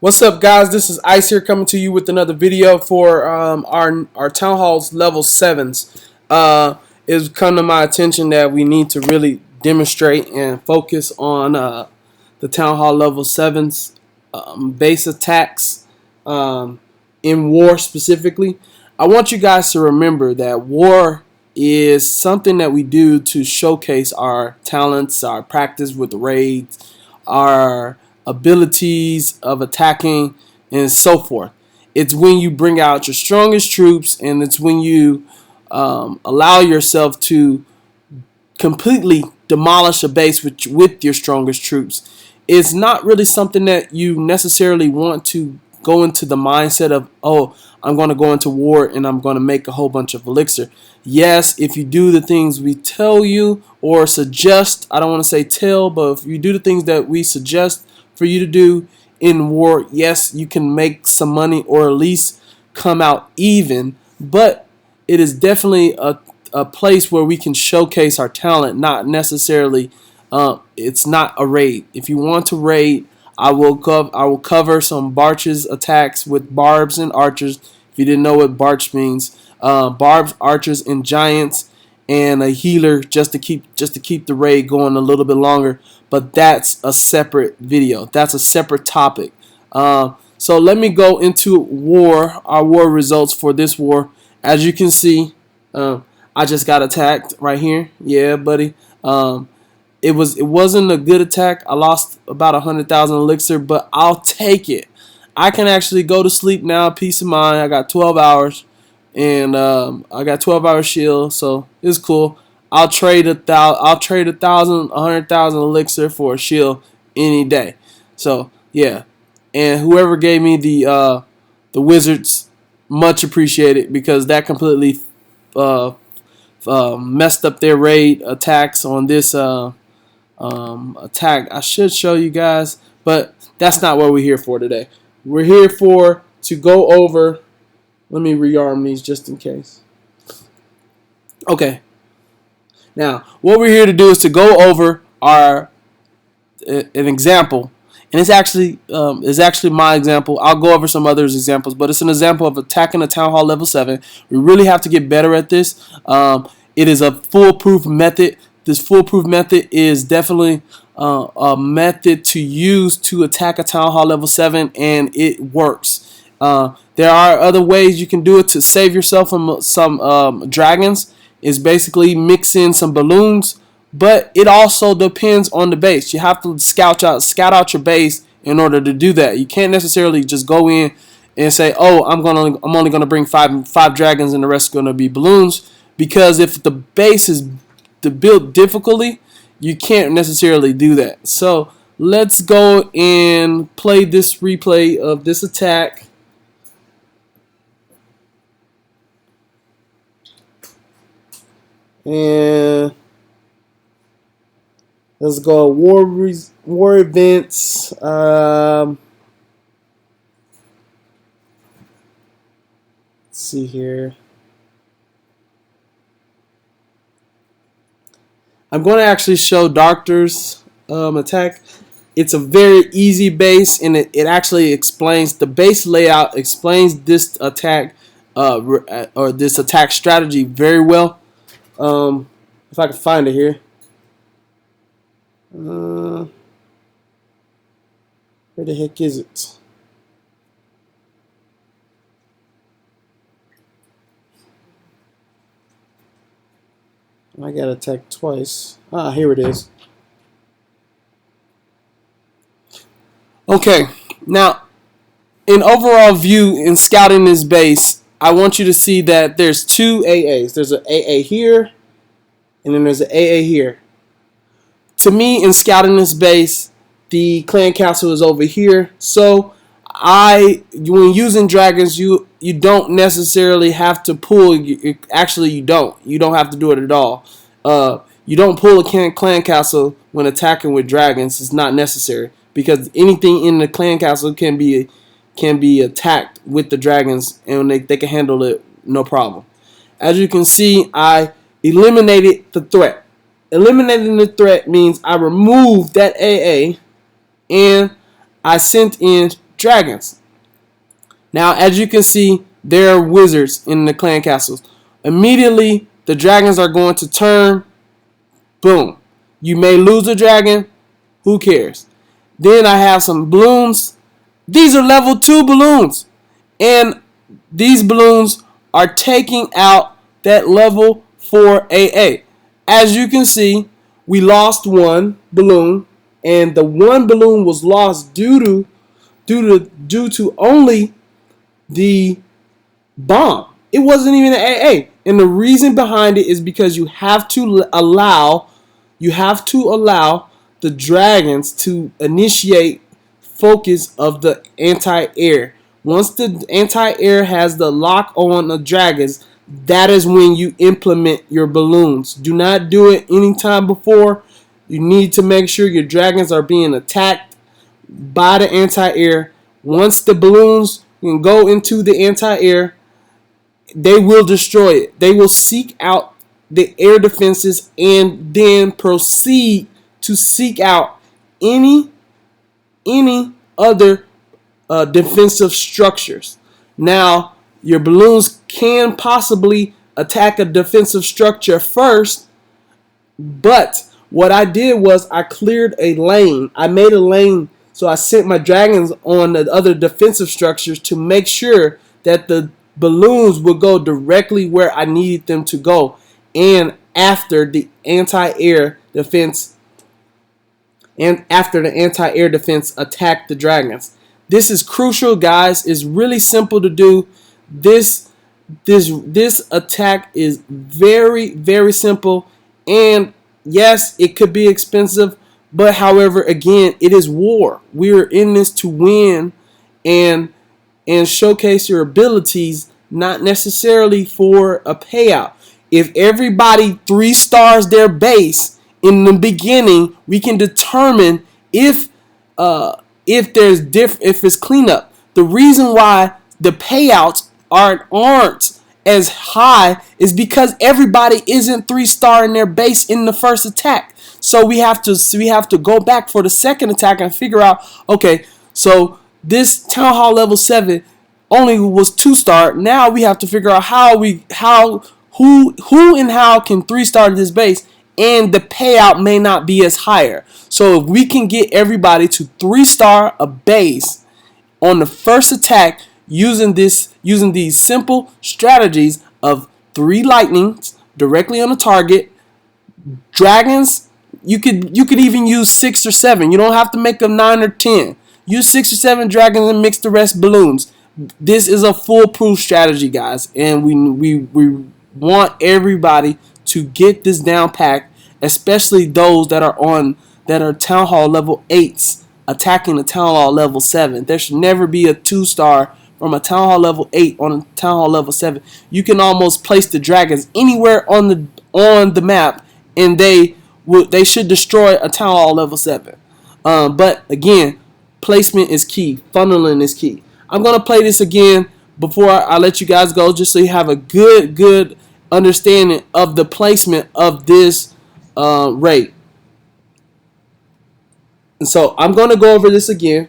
What's up, guys? This is Ice here, coming to you with another video for our Town Halls level 7s. It's come to my attention that we need to really demonstrate and focus on the Town Hall level 7s base attacks in war specifically. I want you guys to remember that war is something that we do to showcase our talents, our practice with the raids, our abilities of attacking, and so forth. It's when you bring out your strongest troops, and it's when you allow yourself to completely demolish a base with your strongest troops. It's not really something that you necessarily want to go into the mindset of, oh, I'm going to go into war and I'm going to make a whole bunch of elixir. Yes, if you do the things we tell you or suggest, I don't want to say tell, but if you do the things that we suggest for you to do in war, yes, you can make some money or at least come out even, but it is definitely a place where we can showcase our talent, not necessarily it's not a raid. If you want to raid, I will cover some Barch's attacks with barbs and archers. If you didn't know what Barch means, barbs, archers, and giants, and a healer just to keep the raid going a little bit longer. But that's a separate video. That's a separate topic. So let me go into our war results for this war. As you can see, I just got attacked right here. Yeah, buddy. It wasn't a good attack. I lost about 100,000 elixir, but I'll take it. I can actually go to sleep now, peace of mind. I got 12 hours, and I got 12-hour shield, so it's cool. I'll trade 100,000 elixir for a shield any day. So yeah, and whoever gave me the wizards, much appreciated, because that completely messed up their raid attacks on this attack. I should show you guys, but that's not what we're here for today. We're here to go over. Let me rearm these just in case. Okay. Now, what we're here to do is to go over an example, and it's actually my example. I'll go over some others examples, but it's an example of attacking a Town Hall level 7. We really have to get better at this. It is a foolproof method. This foolproof method is definitely a method to use to attack a Town Hall level 7, and it works. There are other ways you can do it to save yourself from some dragons. Is basically mix in some balloons, but it also depends on the base. You have to scout out your base in order to do that. You can't necessarily just go in and say, "Oh, I'm only gonna bring five dragons and the rest is gonna be balloons," because if the base is built difficultly, you can't necessarily do that. So let's go and play this replay of this attack. And let's go war events. Let's see here. I'm going to actually show Doctor's attack. It's a very easy base, and it actually explains the base layout, explains this attack or this attack strategy very well. If I can find it here. Where the heck is it? I got attacked twice. Ah, here it is. Okay, now in overall view in scouting this base, I want you to see that there's two AAs. There's an AA here, and then there's an AA here. To me, in scouting this base, the clan castle is over here. So when using dragons, you don't necessarily have to pull. Actually, you don't. You don't have to do it at all. You don't pull a clan castle when attacking with dragons. It's not necessary, because anything in the clan castle can be attacked with the dragons, and they can handle it no problem. As you can see, I eliminated the threat. Eliminating the threat means I removed that AA, and I sent in dragons. Now, as you can see, there are wizards in the clan castles. Immediately, the dragons are going to turn. Boom. You may lose a dragon. Who cares? Then I have some balloons. These are level 2 balloons. And these balloons are taking out that level 4 AA. As you can see, we lost one balloon. And the one balloon was lost due to only the bomb. It wasn't even an AA. And the reason behind it is because you have to allow the dragons to initiate focus of the anti-air. Once the anti-air has the lock on the dragons, that is when you implement your balloons. Do not do it anytime before. You need to make sure your dragons are being attacked by the anti-air. Once the balloons can go into the anti-air, they will destroy it. They will seek out the air defenses and then proceed to seek out any other defensive structures. Now, your balloons can possibly attack a defensive structure first, but what I did was I cleared a lane. I made a lane, so I sent my dragons on the other defensive structures to make sure that the balloons would go directly where I needed them to go, and after the anti-air defense attacked the dragons. This is crucial, guys. It's really simple to do. This attack is very, very simple, and yes, it could be expensive, but however, again, it is war. We're in this to win and showcase your abilities, not necessarily for a payout. If everybody 3 stars their base in the beginning, we can determine if it's cleanup. The reason why the payouts aren't as high is because everybody isn't 3-star in their base in the first attack. So we have to go back for the second attack and figure out, okay, so this Town Hall level 7 only was 2-star. Now we have to figure out who and how can 3-star this base, and the payout may not be as higher. So if we can get everybody to 3-star a base on the first attack using these simple strategies of 3 lightnings directly on the target, dragons, you could even use 6 or 7. You don't have to make them 9 or 10. Use 6 or 7 dragons and mix the rest balloons. This is a foolproof strategy, guys, and we want everybody to get this down packed, especially those that are Town Hall level 8s attacking the Town Hall level 7. There should never be a 2-star from a Town Hall level 8 on a Town Hall level 7. You can almost place the dragons anywhere on the map, and they should destroy a Town Hall level 7. But again, placement is key. Funneling is key. I'm gonna play this again before I let you guys go, just so you have a good understanding of the placement of this raid. And so I'm gonna go over this again.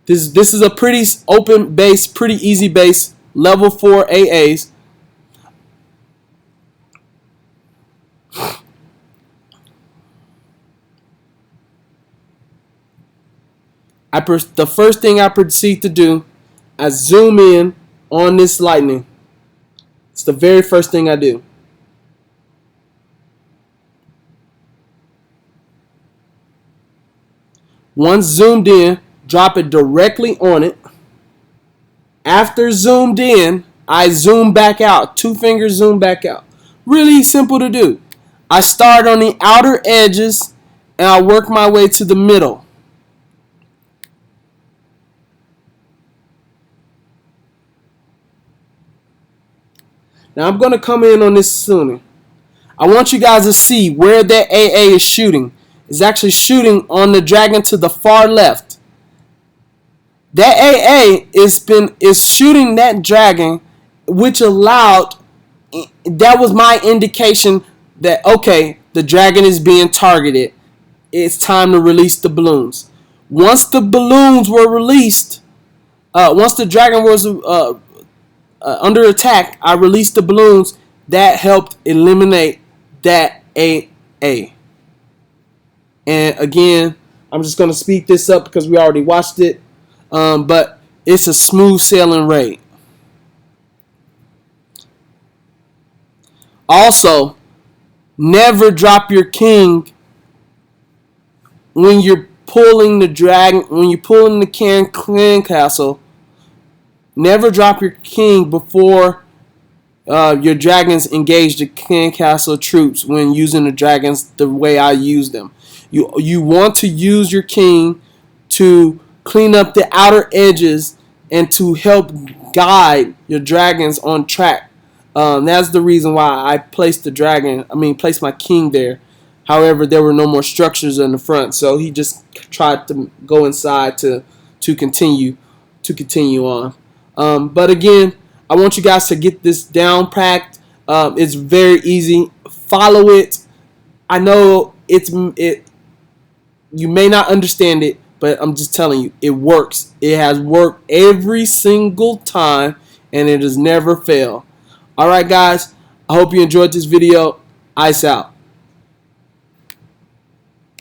This is a pretty open base, pretty easy base, level 4 AAs. The first thing I proceed to do, I zoom in on this lightning. It's the very first thing I do. Once zoomed in, drop it directly on it. After zoomed in, I zoom back out. 2 fingers zoom back out. Really simple to do. I start on the outer edges and I work my way to the middle. Now I'm going to come in on this sooner. I want you guys to see where that AA is shooting. It's actually shooting on the dragon to the far left. That AA is shooting that dragon, which allowed, that was my indication that, okay, the dragon is being targeted. It's time to release the balloons. Once the balloons were released, once the dragon was under attack, I released the balloons. That helped eliminate that AA. And again, I'm just going to speed this up because we already watched it. But it's a smooth sailing raid. Also, never drop your king when you're pulling the dragon. When you're pulling the clan castle, never drop your king before your dragons engage the clan castle troops when using the dragons the way I use them. You want to use your king to clean up the outer edges and to help guide your dragons on track. That's the reason why I placed placed my king there. However, there were no more structures in the front, so he just tried to go inside to continue on. But again, I want you guys to get this down packed. It's very easy. Follow it. I know you may not understand it, but I'm just telling you, it works. It has worked every single time, and it has never failed. All right, guys. I hope you enjoyed this video. Ice out.